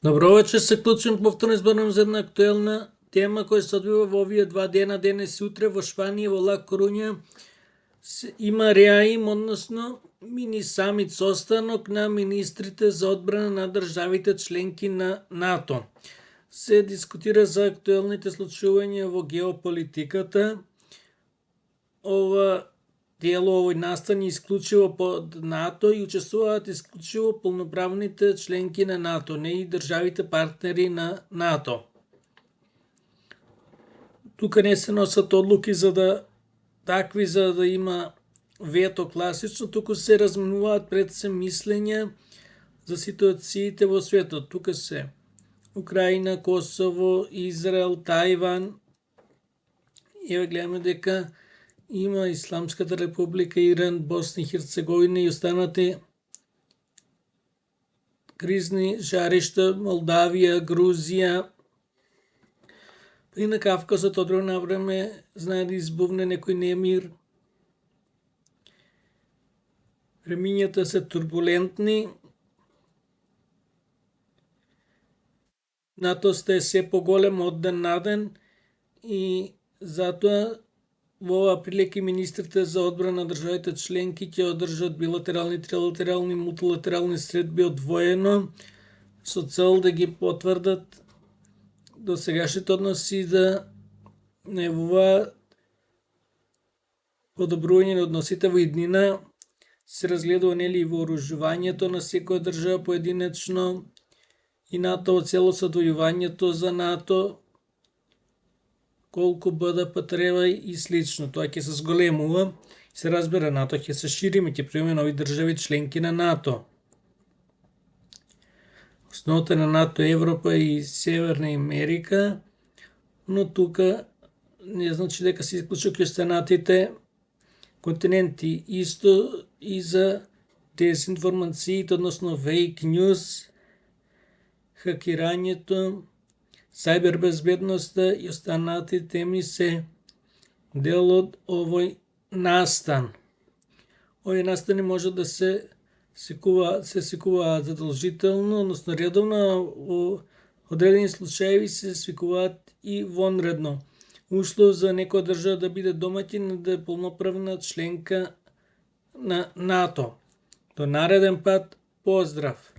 Добро вечер, се клучам повторно изборам за една актуелна тема која се одвива во овие 2 дена, денес и утре во Шпанија, во Ла Коруња. Има реаим, односно мини самит состанок на министрите за одбрана на државите членки на НАТО. Се дискутира за актуелните случувања во геополитиката. Ова дело, овој настан исклучиво под НАТО и учествуваат исклучиво полноправните членки на НАТО, не и државите партнери на НАТО. Тука не се носат одлуки за да има вето класично, туку се разменуваат пред се мислења за ситуациите во светот. Тука се Украина, Косово, Израел, Тајван. Еве гледаме дека има Исламската република, Иран, Босна и Херцеговина и останати кризни жаришта, Молдавија, Грузија. И на Кавказот од време на време знае да избувне некој немир. Времињата се турбулентни. НАТО сте се поголем од ден на ден и затоа во оваа прилика министрите за одбрана на државите членки ќе одржат билатерални, трилатерални, мултилатерални средби одвоено со цел да ги потврдат досегашните односи да најавуваат подобрување на односите во иднина. Се разгледува нели и вооружувањето на секоја држава поединечно и НАТО целост одвојувањето за НАТО, колку БДП треба и слично. Тоа ќе се зголемува. Се разбира, НАТО ќе се шири, ќе приеме нови држави членки на НАТО. Основата на НАТО е Европа и Северна Америка, но тука не значи дека се исклучок и останатите континенти. Исто и за дезинформациите, односно фейк ньюс, хакирањето, сајбербезбедноста и останати теми се дел од овој настан. Овој настани може да се секуваат задолжително, односно редовно, во одредени случаи се свикуваат и вонредно. Услов за некоја држава да биде домаќин да е полноправна членка на НАТО. До нареден пат, поздрав!